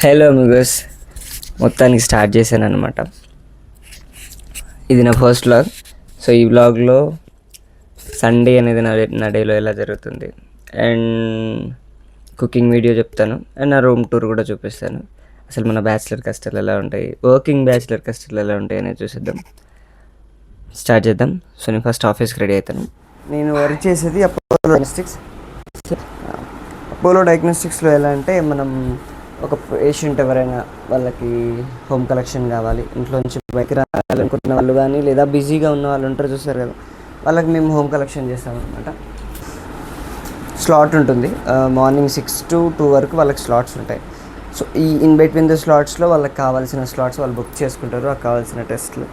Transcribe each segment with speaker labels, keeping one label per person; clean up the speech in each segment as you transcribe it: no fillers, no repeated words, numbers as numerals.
Speaker 1: Hello Amigos, మొత్తానికి start చేశాను అనమాట. ఇది నా ఫస్ట్ వ్లాగ్. సో ఈ వ్లాగ్లో సండే అనేది నా డేలో ఎలా జరుగుతుంది అండ్ కుకింగ్ వీడియో చెప్తాను అండ్ నా రూమ్ టూర్ కూడా చూపిస్తాను. అసలు మన బ్యాచిలర్ కష్టాలు ఎలా ఉంటాయి, వర్కింగ్ బ్యాచిలర్ కష్టాలు ఎలా ఉంటాయి అనేది చూసిద్దాం. స్టార్ట్ చేద్దాం. సో నేను ఫస్ట్ ఆఫీస్కి రెడీ అవుతాను. నేను వర్క్ చేసేది అపోలో డయాగ్నోస్టిక్స్లో ఎలా అంటే, మనం ఒక పేషెంట్ ఎవరైనా వాళ్ళకి హోమ్ కలెక్షన్ కావాలి, ఇంట్లోంచి బయటకు రావాలనుకుంటున్న వాళ్ళు కానీ లేదా బిజీగా ఉన్న వాళ్ళు ఉంటారు చూస్తారు కదా, వాళ్ళకి మేము హోమ్ కలెక్షన్ చేస్తామన్నమాట. స్లాట్ ఉంటుంది, మార్నింగ్ 6 to 2 వరకు వాళ్ళకి స్లాట్స్ ఉంటాయి. సో ఈ ఇన్ బిట్వీన్ ద స్లాట్స్లో వాళ్ళకి కావాల్సిన స్లాట్స్ వాళ్ళు బుక్ చేసుకుంటారు, వాళ్ళకి కావాల్సిన టెస్ట్లు.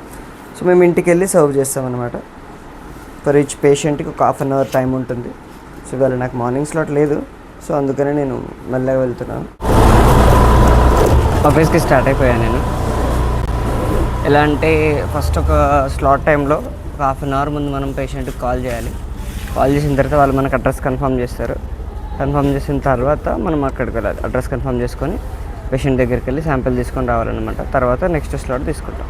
Speaker 1: సో మేము ఇంటికి వెళ్ళి సర్వ్ చేస్తామన్నమాట. ఫర్ ఈచ్ పేషెంట్కి ఒక 1/2 hour టైం ఉంటుంది. సో ఇవాళ నాకు మార్నింగ్ స్లాట్ లేదు, సో అందుకనే నేను మెల్లగా వెళ్తున్నాను. ఆఫీస్కి స్టార్ట్ అయిపోయాను నేను. ఎలా అంటే, ఫస్ట్ ఒక స్లాట్ టైంలో ఒక 1/2 hour ముందు మనం పేషెంట్కి కాల్ చేయాలి. కాల్ చేసిన తర్వాత వాళ్ళు మనకు అడ్రస్ కన్ఫర్మ్ చేస్తారు. కన్ఫర్మ్ చేసిన తర్వాత మనం అక్కడికి వెళ్ళాలి. అడ్రస్ కన్ఫర్మ్ చేసుకొని పేషెంట్ దగ్గరికి వెళ్ళి శాంపిల్ తీసుకొని రావాలన్నమాట. తర్వాత నెక్స్ట్ స్లాట్ తీసుకుంటాం.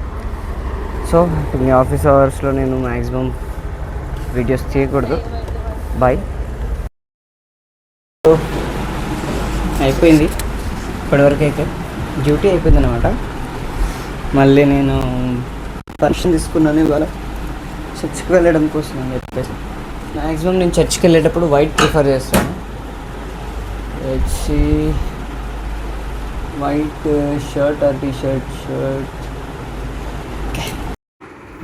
Speaker 1: సో మీ ఆఫీస్ అవర్స్లో నేను మ్యాక్సిమం వీడియోస్ తీయకూడదు. బాయ్. అయిపోయింది ఇప్పటివరకు అయితే డ్యూటీ అయిపోయింది అనమాట. మళ్ళీ నేను పర్మిషన్ తీసుకున్నాను ఇవాళ చర్చ్కి వెళ్ళడం కోసం అని చెప్పేసి. మ్యాక్సిమం నేను చర్చ్కి వెళ్ళేటప్పుడు వైట్ ప్రిఫర్ చేస్తాను. వచ్చి white shirt or T-shirt,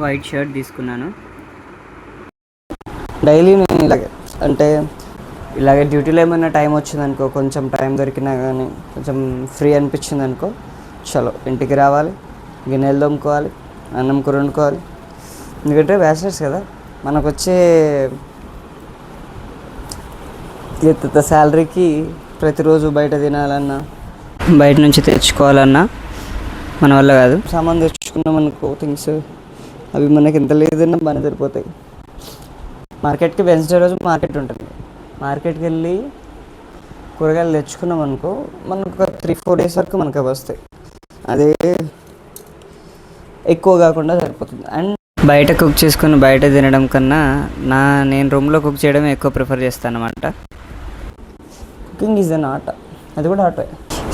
Speaker 1: white shirt తీసుకున్నాను. డైలీ నేను ఇలాగే డ్యూటీలో ఏమైనా టైం వచ్చిందనుకో, కొంచెం టైం దొరికినా కానీ కొంచెం ఫ్రీ అనిపించింది అనుకో, చలో ఇంటికి రావాలి, గిన్నెలు తోముకోవాలి, అన్నం కూర వండుకోవాలి. ఎందుకంటే బ్యాచిలర్స్ కదా, మనకు వచ్చే శాలరీకి ప్రతిరోజు బయట తినాలన్నా బయట నుంచి తెచ్చుకోవాలన్నా మన వల్ల కాదు. సామాన్ తెచ్చుకున్నాం అనుకో, థింగ్స్ అవి మనకి ఎంత లేదన్నా బాగానే సరిపోతాయి. మార్కెట్కి వెన్స్డే రోజు మార్కెట్ ఉంటుంది. మార్కెట్కి వెళ్ళి కూరగాయలు తెచ్చుకున్నాం అనుకో, మనకు ఒక 3-4 days వరకు మనకు అవి వస్తాయి. అదే ఎక్కువ కాకుండా సరిపోతుంది. అండ్ బయట కుక్ చేసుకుని బయట తినడం కన్నా నేను రూమ్లో కుక్ చేయడమే ఎక్కువ ప్రిఫర్ చేస్తాను అన్నమాట. కుకింగ్ ఈజ్ అన్ ఆర్ట్, అది కూడా ఆర్టే.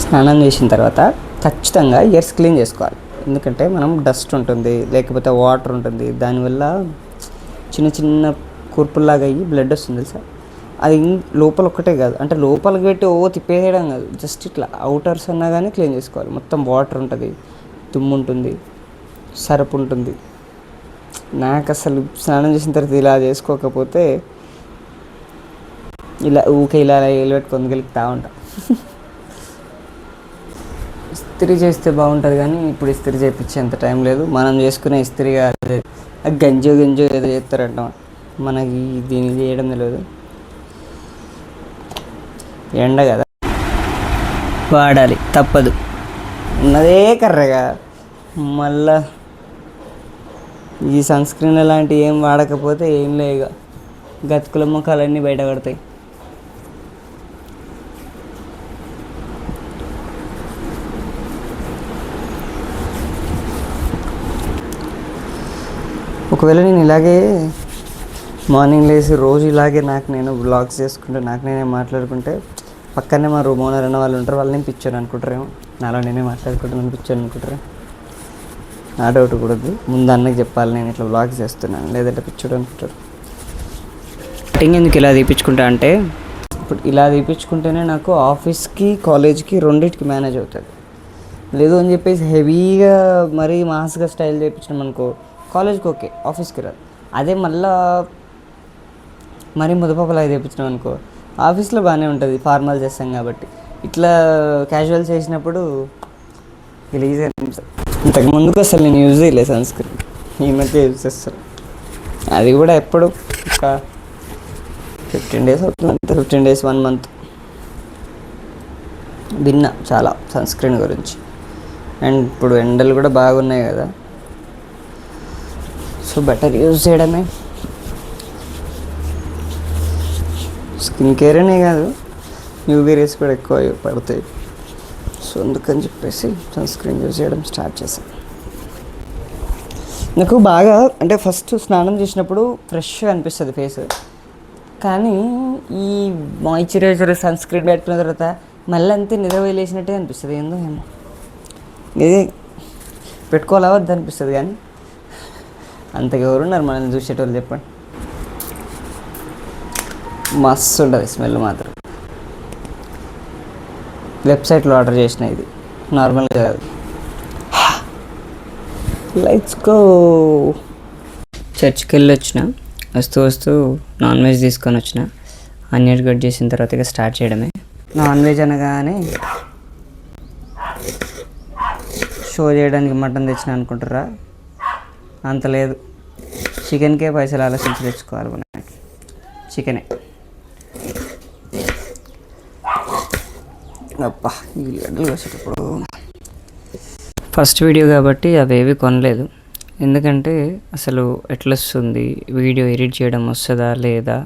Speaker 1: స్నానం చేసిన తర్వాత ఖచ్చితంగా ఇయర్స్ క్లీన్ చేసుకోవాలి. ఎందుకంటే మనం డస్ట్ ఉంటుంది, లేకపోతే వాటర్ ఉంటుంది, దానివల్ల చిన్న చిన్న కూర్పుల్లాగా అయ్యి బ్లడ్ వస్తుంది తెలుసా. అది లోపల ఒక్కటే కాదు, అంటే లోపలికి పెట్టి తిప్పేయడం కాదు, జస్ట్ ఇట్లా అవుటర్స్ అన్నా కానీ క్లీన్ చేసుకోవాలి. మొత్తం వాటర్ ఉంటుంది, దుమ్ము ఉంటుంది, సరపు ఉంటుంది. నాకు అసలు స్నానం చేసిన తర్వాత ఇలా చేసుకోకపోతే ఇలా పెట్టుకొని గెలుపుతా ఉంటా. ఇస్త్రీ చేస్తే బాగుంటుంది, కానీ ఇప్పుడు ఇస్త్రీ చేయించేంత టైం లేదు. మనం చేసుకునే ఇస్త్రీ కాదు, గంజో ఏదో చేస్తారంట, మనకి దీన్ని చేయడం తెలియదు. ఎండ కదా, వాడాలి తప్పదు. ఉన్నదే కర్రగా మళ్ళా ఈ సన్ స్క్రీన్ అలాంటివి ఏం వాడకపోతే ఏం లేక గతుకుల ముఖాలన్నీ బయట పడతాయి. ఒకవేళ నేను ఇలాగే మార్నింగ్ లేసి రోజు ఇలాగే నేను వ్లాగ్స్ చేసుకుంటే, నేనే మాట్లాడుకుంటే, పక్కనే మా రూమ్ ఓనర్ అన్న వాళ్ళు ఉంటారు, వాళ్ళని పిచ్చాను అనుకుంటారేమో, నాలో నేనే మాట్లాడుకుంటాను పిచ్చాను అనుకుంటారు. నా డౌట్ కూడా ముందు అన్నకి చెప్పాలి నేను ఇట్లా వ్లాగ్స్ చేస్తున్నాను, లేదంటే పిచ్చాడు అనుకుంటారు. కటింగ్ ఎందుకు ఇలా తీపించుకుంటా అంటే, ఇప్పుడు ఇలా తీపించుకుంటేనే నాకు ఆఫీస్కి కాలేజ్కి రెండింటికి మేనేజ్ అవుతుంది. లేదు అని చెప్పేసి హెవీగా మరీ మాస్గా స్టైల్ చేయించడం అనుకో, కాలేజ్కి ఓకే, ఆఫీస్కి రాదు. అదే మళ్ళీ మరీ ముదపలాగా తెప్పించినాం అనుకో, ఆఫీస్లో బాగానే ఉంటుంది, ఫార్మల్ చేస్తాం కాబట్టి. ఇట్లా క్యాజువల్ చేసినప్పుడు గలీజ్ అనిపిస్తుంది. ఇంతకు ముందుకు అసలు నేను యూజ్ చేయలేదు సన్ స్క్రీన్, ఈ మధ్య యూజ్ చేస్తాను. అది కూడా ఎప్పుడు ఒక 15 days అవుతుంది అంతే, 15 days 1 month విన్నా చాలా సన్ స్క్రీన్ గురించి. అండ్ ఇప్పుడు ఎండలు కూడా బాగున్నాయి కదా, సో బెటర్ యూజ్ చేయడమే. స్కిన్ కేర్ అనే కాదు, యూవీ రేస్ కూడా ఎక్కువ పడతాయి. సో అందుకని చెప్పేసి సన్ స్క్రీన్ యూజ్ చేయడం స్టార్ట్ చేశాను. నాకు బాగా అంటే ఫస్ట్ స్నానం చేసినప్పుడు ఫ్రెష్గా అనిపిస్తుంది ఫేస్, కానీ ఈ మాయిశ్చరైజర్ సన్ స్క్రీన్ పెట్టుకున్న తర్వాత మళ్ళీ అంతే నిద్ర వేలేసినట్టే అనిపిస్తుంది. ఏందో ఏమో ఇది పెట్టుకోవాలా వద్దు అనిపిస్తుంది, కానీ అంతగా ఎవరున్నారు మనల్ని చూసేటోళ్ళు చెప్పండి. మస్తు ఉంటుంది స్మెల్ మాత్రం. వెబ్సైట్లో ఆర్డర్ చేసిన ఇది, నార్మల్గా కాదు. Let's go. చర్చ్కి వెళ్ళి వచ్చిన, వస్తూ నాన్ వెజ్ తీసుకొని వచ్చిన. ఆనియన్ కట్ చేసిన తర్వాత ఇక స్టార్ట్ చేయడమే. నాన్ వెజ్ అనగానే షో చేయడానికి మటన్ తెచ్చిన అనుకుంటారా? అంత లేదు, చికెన్కే పైసలు ఆలోచించి తెచ్చుకోవాలి. మనకి చికెనే. అబ్బా ఈ గడ్డలు వచ్చేటప్పుడు ఫస్ట్ వీడియో కాబట్టి అవేవి కొనలేదు, ఎందుకంటే అసలు ఎట్లా వస్తుంది వీడియో ఎడిట్ చేయడం వస్తుందా లేదా,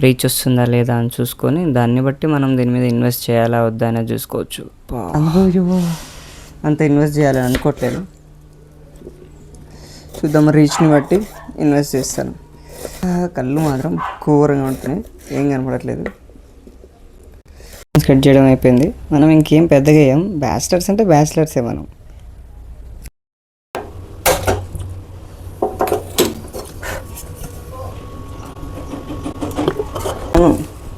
Speaker 1: రీచ్ వస్తుందా లేదా అని చూసుకొని దాన్ని బట్టి మనం దీని మీద ఇన్వెస్ట్ చేయాలా వద్దా అనేది చూసుకోవచ్చు. అంత ఇన్వెస్ట్ చేయాలని అనుకోవట్లేదు, చూద్దాం రీచ్ని బట్టి ఇన్వెస్ట్ చేస్తాను. కళ్ళు మాత్రం ఘోరంగా ఉంటున్నాయి, ఏం కనపడట్లేదు. కట్ చేయడం అయిపోయింది. మనం ఇంకేం పెద్దగా వేయం, బ్యాచిలర్స్ అంటే బ్యాచిలర్సే మనం.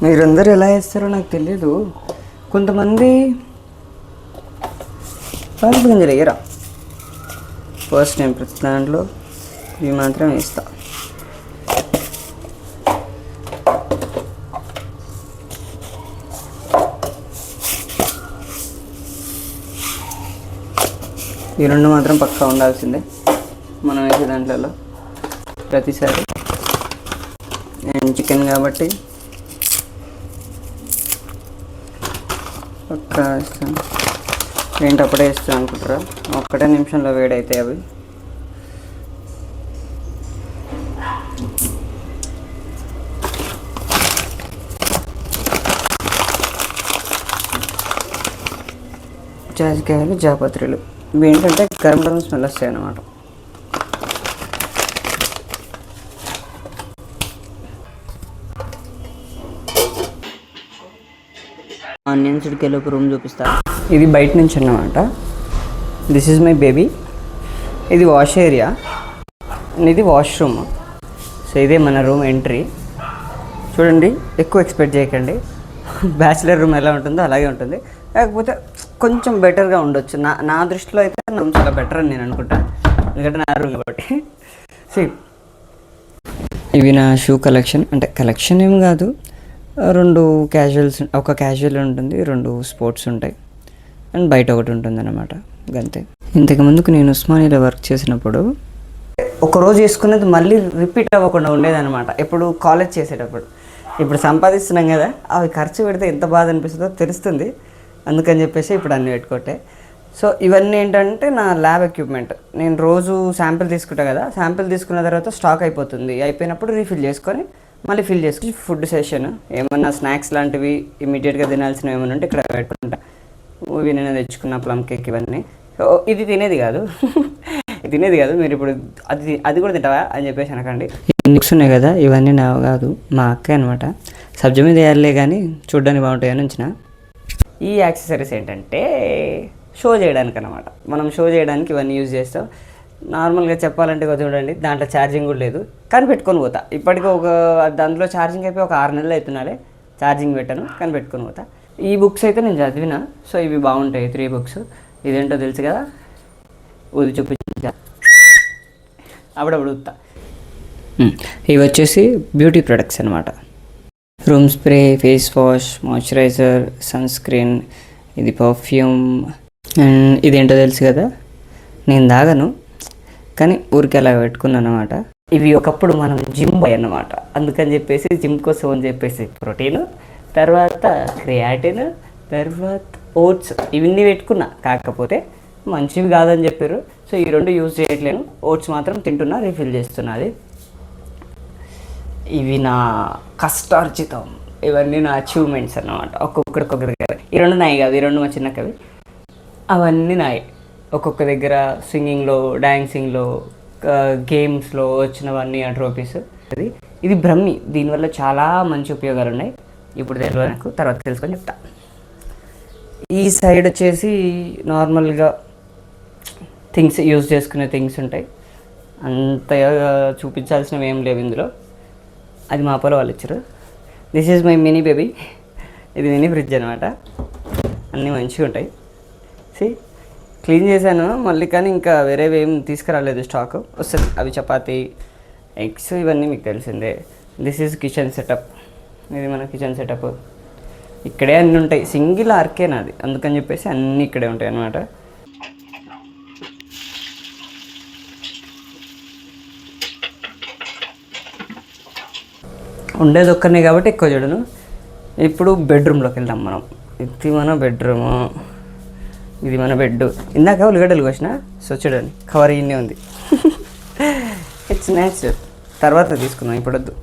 Speaker 1: మీరందరూ ఎలా వేస్తారో నాకు తెలియదు. కొంతమంది పలుపు గింజలు వేయరా. ఫస్ట్ నేను ప్రతి దాంట్లో ఇవి మాత్రం వేస్తా. ఈ రెండు మాత్రం పక్కా ఉండాల్సిందే మనం వేసే దాంట్లో ప్రతిసారి. నేను చికెన్ కాబట్టి పక్కా వేస్తాను. ఏంటి అప్పుడే వేస్తాను అనుకుంటారా? ఒక్కటే నిమిషంలో వేడైతాయి అవి. జాజికాయలు, జాపత్రులు ఇవి ఏంటంటే గరం గరం స్మెల్ వస్తాయి అన్నమాట. ఆనియన్స్ ఉడికేలోపు రూమ్ చూపిస్తా. ఇది బయట నుంచి అన్నమాట. This is my baby. ఇది వాష్ ఏరియా, ఇది వాష్రూమ్. సో ఇదే మన రూమ్ ఎంట్రీ. చూడండి, ఎక్కువ ఎక్స్పెక్ట్ చేయకండి. బ్యాచిలర్ రూమ్ ఎలా ఉంటుందో అలాగే ఉంటుంది, కాకపోతే కొంచెం బెటర్గా ఉండొచ్చు. నా దృష్టిలో అయితే నా రూమ్ చాలా బెటర్ అని నేను అనుకుంటాను, ఎందుకంటే నా రూమ్ కాబట్టి. సో ఇవి నా షూ కలెక్షన్. అంటే కలెక్షన్ ఏం కాదు, రెండు క్యాజువల్స్, ఒక క్యాజువల్ ఉంటుంది, రెండు స్పోర్ట్స్ ఉంటాయి, అండ్ బయట ఒకటి ఉంటుంది అన్నమాట, అంతే. ఇంతకుముందుకు నేను ఉస్మానియాలో వర్క్ చేసినప్పుడు ఒకరోజు వేసుకునేది మళ్ళీ రిపీట్ అవ్వకుండా ఉండేదన్నమాట, ఎప్పుడు కాలేజ్ చేసేటప్పుడు. ఇప్పుడు సంపాదిస్తున్నాం కదా, అవి ఖర్చు పెడితే ఎంత బాధ అనిపిస్తుందో తెలుస్తుంది, అందుకని చెప్పేసి ఇప్పుడు అన్నీ పెట్టుకోటే. సో ఇవన్నీ ఏంటంటే నా ల్యాబ్ ఎక్విప్మెంట్. నేను రోజు శాంపిల్ తీసుకుంటా కదా, శాంపిల్ తీసుకున్న తర్వాత స్టాక్ అయిపోతుంది, అయిపోయినప్పుడు రీఫిల్ చేసుకొని మళ్ళీ ఫిల్ చేసుకుని ఫుడ్ సెషన్ ఏమన్నా స్నాక్స్ లాంటివి ఇమీడియట్గా తినాల్సినవి ఏమైనా ఉంటే ఇక్కడ పెట్టుకుంటా. ఇవి నేను తెచ్చుకున్న ప్లమ్ కేక్ ఇవన్నీ. ఇది తినేది కాదు తినేది కాదు, మీరు ఇప్పుడు అది కూడా తింటావా అని చెప్పేసి అనకండి. నిక్స్ ఉన్నాయి కదా, ఇవన్నీ నా కాదు, మా అక్క అనమాట. సబ్జెక్ట్ మీద వేయాలే కానీ చూడడానికి బాగుంటాయని ఉంచిన. ఈ యాక్సెసరీస్ ఏంటంటే షో చేయడానికి అనమాట. మనం షో చేయడానికి ఇవన్నీ యూజ్ చేస్తాం. నార్మల్గా చెప్పాలంటే చూడండి, దాంట్లో ఛార్జింగ్ కూడా లేదు, కానీ పెట్టుకొని పోతా. ఇప్పటికీ దాంట్లో ఛార్జింగ్ అయిపోయి ఒక 6 నెలలు అవుతున్నాలే, ఛార్జింగ్ పెట్టాను కానీ పెట్టుకొని పోతా. ఈ బుక్స్ అయితే నేను చదివిన, సో ఇవి బాగుంటాయి, 3 బుక్స్. ఇదేంటో తెలుసు కదా, ఊది చూపించా, అప్పుడప్పుడు ఊదుతా. ఇవి వచ్చేసి బ్యూటీ ప్రొడక్ట్స్ అనమాట. Room spray, face wash, moisturiser, sunscreen, ఇది పర్ఫ్యూమ్, అండ్ ఇదేంటో తెలుసు కదా, నేను తాగను కానీ ఊరికి అలా పెట్టుకున్నాను అనమాట. ఇవి ఒకప్పుడు మనం జిమ్ బాయ్ అన్నమాట, అందుకని చెప్పేసి జిమ్ కోసం అని చెప్పేసి ప్రోటీన్, తర్వాత క్రియాటిన్, తర్వాత ఓట్స్ ఇవన్నీ పెట్టుకున్నా, కాకపోతే మంచివి కాదని చెప్పారు, సో ఈ రెండు యూజ్ చేయట్లేను. ఓట్స్ మాత్రం తింటున్నా, రీఫిల్ చేస్తున్నది. ఇవి నా కష్టార్జితం, ఇవన్నీ నా అచీవ్మెంట్స్ అన్నమాట. ఒక్కొక్కరికి. ఈ రెండు నాయి కాదు, ఈ రెండు మా చిన్నకవి. అవన్నీ నాయి. ఒక్కొక్క దగ్గర సింగింగ్లో, డ్యాన్సింగ్లో, గేమ్స్లో వచ్చినవన్నీ ఆ ట్రోఫీస్. అది ఇది బ్రహ్మి. దీనివల్ల చాలా మంచి ఉపయోగాలు ఉన్నాయి. ఇప్పుడు తెలియదు నాకు, తర్వాత తెలుసుకొని చెప్తా. ఈ సైడ్ వచ్చేసి నార్మల్గా థింగ్స్ యూజ్ చేసుకునే థింగ్స్ ఉంటాయి. అంతగా చూపించాల్సినవి ఏం లేవు ఇందులో. అది మా అప్పలో వాళ్ళు ఇచ్చారు. This is my mini baby. ఇది మినీ ఫ్రిడ్జ్ అనమాట. అన్నీ మంచిగా ఉంటాయి. క్లీన్ చేశాను మళ్ళీ, కానీ ఇంకా వేరేవి ఏం తీసుకురాలేదు. స్టాక్ వస్తుంది. అవి చపాతీ, ఎగ్స్, ఇవన్నీ మీకు తెలిసిందే. This is kitchen setup. ఇది మన కిచెన్ సెటప్. ఇక్కడే అన్నీ ఉంటాయి. సింగిల్ ఆర్కే నాది, అందుకని చెప్పేసి అన్నీ ఇక్కడే ఉంటాయి అన్నమాట. ఉండేది ఒక్కనే కాబట్టి ఎక్కువ చూడను. ఇప్పుడు బెడ్రూమ్లోకి వెళ్దాం మనం. ఇది మన బెడ్రూము, ఇది మన బెడ్. ఇందాక ఉల్లిగడ్డలు కోసిన, సో చూడండి కవర్ ఇన్నే ఉంది. It's natural. తర్వాత తీసుకుందాం, ఇప్పుడు వద్దు.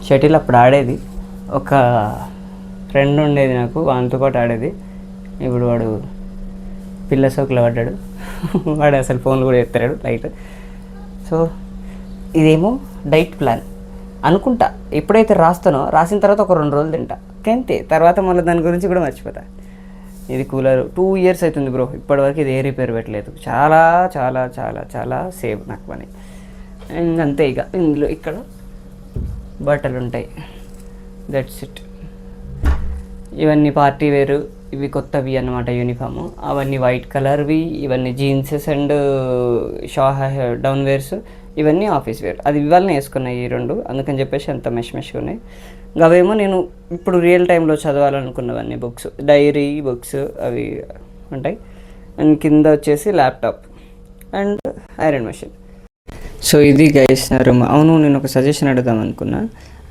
Speaker 1: షటిల్ అప్పుడు ఆడేది, ఒక ఫ్రెండ్ ఉండేది నాకు, వానితో పాటు ఆడేది. ఇప్పుడు వాడు పిల్ల సోకులో పడ్డాడు. వాడు అసలు ఫోన్లు కూడా ఎత్తాడు లైట్. సో ఇదేమో డైట్ ప్లాన్ అనుకుంటా. ఎప్పుడైతే రాస్తానో, రాసిన తర్వాత ఒక 2 రోజులు తింటా అంతే. తర్వాత మళ్ళీ దాని గురించి కూడా మర్చిపోతా. ఇది కూలర్ 2 years అవుతుంది బ్రో, ఇప్పటివరకు ఇది ఏ రిపేర్ పెట్టలేదు. చాలా చాలా చాలా చాలా సేవ్ నాకు పని. అంతే. ఇక ఇందులో ఇక్కడ బట్టలు ఉంటాయి. That's it. ఇవన్నీ పార్టీ వేరు, ఇవి కొత్తవి అన్నమాట యూనిఫాము. అవన్నీ వైట్ కలర్వి. ఇవన్నీ జీన్సెస్ అండ్ డౌన్ వేర్స్. ఇవన్నీ ఆఫీస్ వేర్. అది ఇవాళనే వేసుకున్నాయి ఈ 2, అందుకని చెప్పేసి అంత మెష్గా ఉన్నాయి. అవేమో నేను ఇప్పుడు రియల్ టైంలో చదవాలనుకున్నవన్నీ బుక్స్, డైరీ బుక్స్ అవి ఉంటాయి. అండ్ కింద వచ్చేసి laptop and iron machine. So ఇది గైస్ నా రూమ్. అవును, నేను ఒక సజెషన్ అడుగుదాం అనుకున్నా.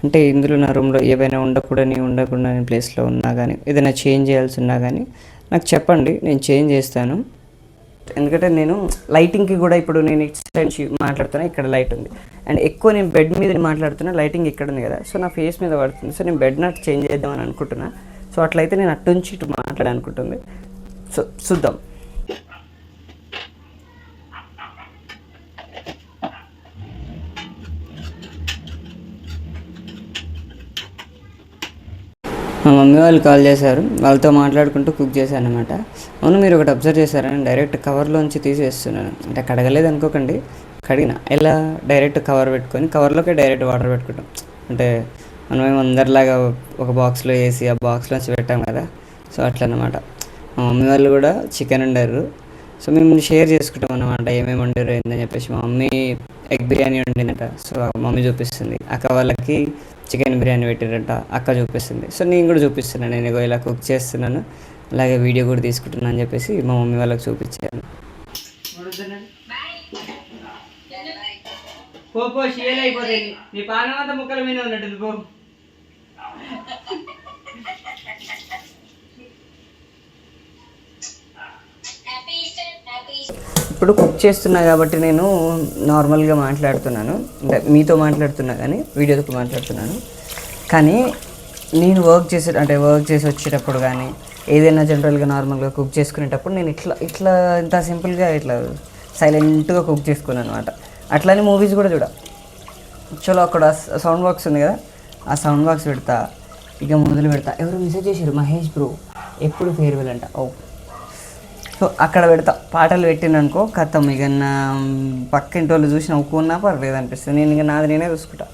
Speaker 1: అంటే ఇందులో నా రూమ్లో ఏవైనా ఉండకుండా ప్లేస్లో ఉన్నా కానీ, ఏదైనా చేంజ్ చేయాల్సి ఉన్నా కానీ నాకు చెప్పండి, నేను చేంజ్ చేస్తాను. ఎందుకంటే నేను లైటింగ్కి కూడా, ఇప్పుడు నేను ఇటు సైడ్ నుంచి మాట్లాడుతున్నా, ఇక్కడ లైట్ ఉంది. అండ్ ఎక్కువ నేను బెడ్ మీద మాట్లాడుతున్నా, లైటింగ్ ఇక్కడ ఉంది కదా, సో నా ఫేస్ మీద పడుతుంది. సో నేను బెడ్ నాట్ చేంజ్ చేద్దామని అనుకుంటున్నా. సో అట్లయితే నేను అటు నుంచి ఇటు మాట్లాడాలనుకుంటుంది. సో చూద్దాం. మా మమ్మీ వాళ్ళు కాల్ చేశారు, వాళ్ళతో మాట్లాడుకుంటూ కుక్ చేశాను అనమాట. అవును, మీరు ఒకటి అబ్జర్వ్ చేశారని, డైరెక్ట్ కవర్లోంచి తీసేస్తున్నాను. అంటే కడగలేదు అనుకోకండి, కడిగిన. ఎలా డైరెక్ట్ కవర్ పెట్టుకొని, కవర్లోకి డైరెక్ట్ వాటర్ పెట్టుకుంటాం. అంటే మనమేమో అందరిలాగా ఒక బాక్స్లో వేసి ఆ బాక్స్లోంచి పెట్టాం కదా, సో అట్లా అనమాట. మా మమ్మీ వాళ్ళు కూడా చికెన్ వండారు. సో మేము షేర్ చేసుకుంటాం అన్నమాట, ఏమేమి వండారు ఏందని చెప్పేసి. మా మమ్మీ ఎగ్ బిర్యానీ వండిందట, సో మమ్మీ చూపిస్తుంది. అక్క వాళ్ళకి చికెన్ బిర్యానీ పెట్టారట, అక్క చూపిస్తుంది. సో నేను కూడా చూపిస్తున్నాను, నేను ఇలా కుక్ చేస్తున్నాను, అలాగే వీడియో కూడా తీసుకుంటున్నాను అని చెప్పేసి మా మమ్మీ వాళ్ళకి చూపించాను. ఇప్పుడు కుక్ చేస్తున్నా కాబట్టి నేను నార్మల్గా మాట్లాడుతున్నాను, అంటే మీతో మాట్లాడుతున్నా కానీ వీడియోతో మాట్లాడుతున్నాను. కానీ నేను వర్క్ చేసి వచ్చేటప్పుడు కానీ, ఏదైనా జనరల్గా నార్మల్గా కుక్ చేసుకునేటప్పుడు నేను ఇట్లా ఇంత సింపుల్గా ఇట్లా సైలెంట్గా కుక్ చేసుకున్నాను అనమాట. అట్లానే మూవీస్ కూడా చూడ. చలో అక్కడ సౌండ్ బాక్స్ ఉంది కదా, ఆ సౌండ్ బాక్స్ పెడతా, ఇక మొదలు పెడతా. ఎవరు మెసేజ్ చేశారు, మహేష్ బ్రో ఎప్పుడు ఫేర్వెల్ అంట. సో అక్కడ పెడతా, పాటలు పెట్టిననుకో కథం. ఇక నా పక్కింటి వాళ్ళు చూసి నవ్వుకున్నా పర్లేదు అనిపిస్తుంది. నేను ఇక నాది నేనే చూసుకుంటా.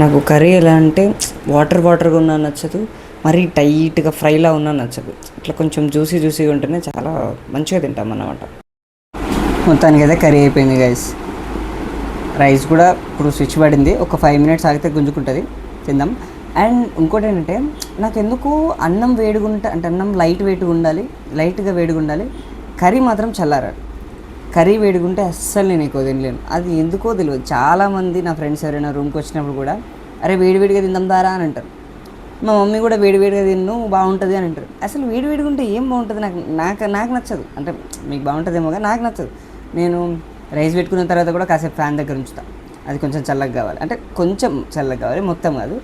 Speaker 1: నాకు కర్రీ ఎలా అంటే వాటర్గా ఉన్నా నచ్చదు, మరీ టైట్గా ఫ్రైలా ఉన్నా నచ్చదు. ఇట్లా కొంచెం జ్యూసీగా ఉంటేనే చాలా మంచిగా తింటాం అన్నమాట. మొత్తానికి అయితే కర్రీ అయిపోయింది గైస్. రైస్ కూడా ఇప్పుడు స్విచ్ పడింది, ఒక 5 మినిట్స్ ఆగితే గుంజుకుంటుంది, తిందాం. అండ్ ఇంకోటి ఏంటంటే నాకు ఎందుకు అన్నం వేడిగుంటే అంటే అన్నం లైట్గా వేడిగా ఉండాలి, కర్రీ మాత్రం చల్లారాలి. కర్రీ వేడిగుంటే అస్సలు నేను ఎక్కువ తినలేను, అది ఎందుకో తెలియదు. చాలామంది నా ఫ్రెండ్స్ ఎవరైనా రూమ్కి వచ్చినప్పుడు కూడా అరే వేడిగా తిందాం దారా అని అంటారు. మా మమ్మీ కూడా వేడిగా తిన్ను బాగుంటుంది అని అంటారు. అసలు వేడిగా ఉంటే ఏం బాగుంటుంది? నాకు నచ్చదు. అంటే మీకు బాగుంటుందేమో కానీ నాకు నచ్చదు. నేను రైస్ పెట్టుకున్న తర్వాత కూడా కాసేపు ఫ్యాన్ దగ్గర ఉంచుతాను, అది కొంచెం చల్లగా కావాలి, అంటే కొంచెం చల్లగా కావాలి, మొత్తం కాదు.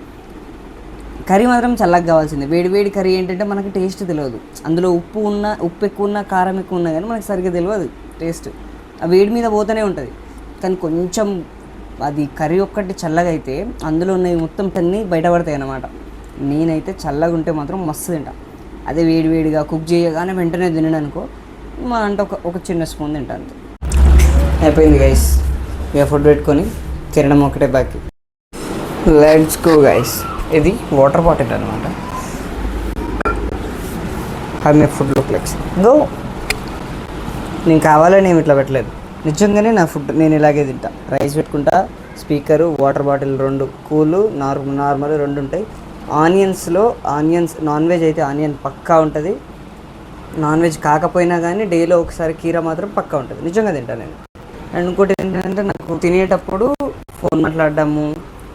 Speaker 1: కర్రీ మాత్రం చల్లగా కావాల్సిందే. వేడి కర్రీ ఏంటంటే మనకి టేస్ట్ తెలియదు. అందులో ఉప్పు ఎక్కువ ఉన్నా కారం ఎక్కువ ఉన్నా కానీ మనకి సరిగ్గా తెలియదు టేస్ట్. ఆ వేడి మీద పోతూనే ఉంటుంది. కానీ కొంచెం అది కర్రీ ఒక్కటి చల్లగా అయితే అందులో ఉన్నవి మొత్తం అన్నీ బయటపడతాయి అన్నమాట. నేనైతే చల్లగా ఉంటే మాత్రం మస్తు తింటా. అదే వేడిగా కుక్ చేయగానే వెంటనే తినను అనుకో, మా అంటే ఒక చిన్న స్పూన్ తింటా అంతే. అయిపోయింది గైస్, ఇక ఫుడ్ పెట్టుకొని తినడం ఒకటే బాకీ. Let's go guys. ఇది వాటర్ బాటిల్ అనమాట. అది మీ ఫుడ్ లుక్ లైక్స్ గో. నేను కావాలని ఏమి ఇట్లా పెట్టలేదు, నిజంగానే నా ఫుడ్ నేను ఇలాగే తింటా. రైస్ పెట్టుకుంటా, స్పీకరు, వాటర్ బాటిల్ 2, కూలు నార్మల్ 2 ఉంటాయి. ఆనియన్స్ నాన్ వెజ్ అయితే ఆనియన్ పక్కా ఉంటుంది. నాన్ వెజ్ కాకపోయినా కానీ డేలో ఒకసారి కీర మాత్రం పక్కా ఉంటుంది. నిజంగా తింటా నేను. అండ్ ఇంకోటి ఏంటంటే నాకు తినేటప్పుడు ఫోన్ మాట్లాడడము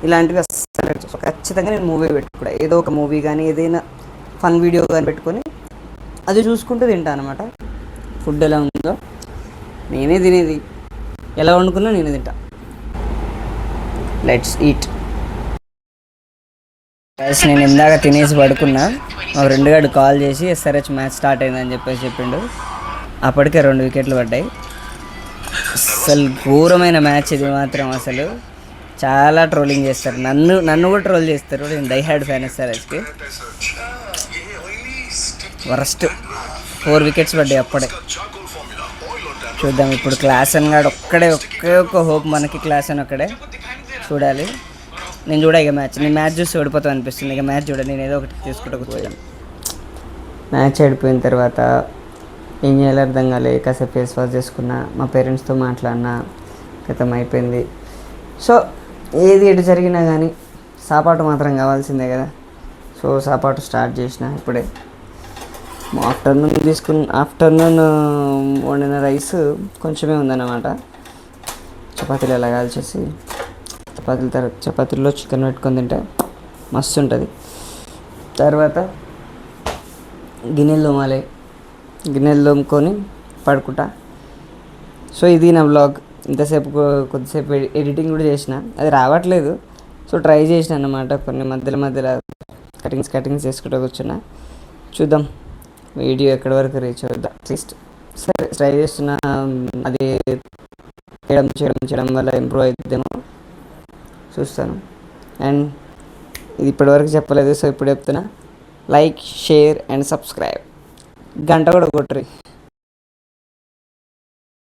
Speaker 1: ఇలాంటివి అస్సలు ఖచ్చితంగా నేను మూవీ పెట్టుకుంటా. ఏదో ఒక మూవీ కానీ ఏదైనా ఫన్ వీడియో కానీ పెట్టుకొని అది చూసుకుంటూ తింటా అనమాట. ఫుడ్ ఎలా ఉందో నేనే తినేది, ఎలా వండుకున్నా నేనే తింటా. Let's eat. నేను ఇందాక తినేసి పడుకున్నా, మా ఫ్రెండ్ గారు కాల్ చేసి ఎస్ఆర్హెచ్ మ్యాచ్ స్టార్ట్ అయిందని చెప్పిండు. అప్పటికే 2 వికెట్లు పడ్డాయి. అసలు ఘోరమైన మ్యాచ్ ఇది మాత్రం. అసలు చాలా ట్రోలింగ్ చేస్తారు, నన్ను కూడా ట్రోల్ చేస్తారు. నేను డై హార్డ్ ఫ్యాన్ ఎస్ఆర్హెచ్కి. వరస్ట్ 4 వికెట్స్ పడ్డాయి అప్పుడే. చూద్దాం ఇప్పుడు. క్లాసన్ గాడు ఒకే ఒక్క హోప్ మనకి. క్లాసన్ ఒక్కడే చూడాలి. నేను ఇక నేను మ్యాచ్ చూసి ఓడిపోతాం అనిపిస్తుంది. ఇక మ్యాచ్ చూడాలి, నేను ఏదో ఒకటి తీసుకుంటూ కూర్చోయాను. మ్యాచ్ అయిపోయిన తర్వాత ఏం చేయాలో అర్థం కాలే. కాసేపు ఫేస్ వాష్ చేసుకున్నా, మా పేరెంట్స్తో మాట్లాడినా, క్రితం అయిపోయింది. సో ఏది ఎటు జరిగినా కానీ సాపాటు మాత్రం కావాల్సిందే కదా. సో సాపాటు స్టార్ట్ చేసిన ఇప్పుడే. ఆఫ్టర్నూన్ వండిన రైస్ కొంచెమే ఉందన్నమాట. చపాతీలు ఎలా కాల్చేసి చపాతీల్లో చికెన్ పెట్టుకొని తింటే మస్తు ఉంటుంది. తర్వాత గిన్నెలు తోముకొని పడుకుంటా. సో ఇది నా వ్లాగ్. కొద్దిసేపు ఎడిటింగ్ కూడా చేసిన, అది రావట్లేదు. సో ట్రై చేసిన అన్నమాట. కొన్ని మధ్యలో కటింగ్స్ చేసుకుంటూ కూర్చున్నా. చూద్దాం వీడియో ఎక్కడి వరకు రీచ్ అవుద్దా. అట్లీస్ట్ సరే ట్రై చేస్తున్నా. అది చేయడం వల్ల ఇంప్రూవ్ అవుతుందేమో చూస్తాను. అండ్ ఇది ఇప్పటివరకు చెప్పలేదు, సో ఇప్పుడు చెప్తున్నా. Like, share and subscribe. గంట కూడా కొట్టరు.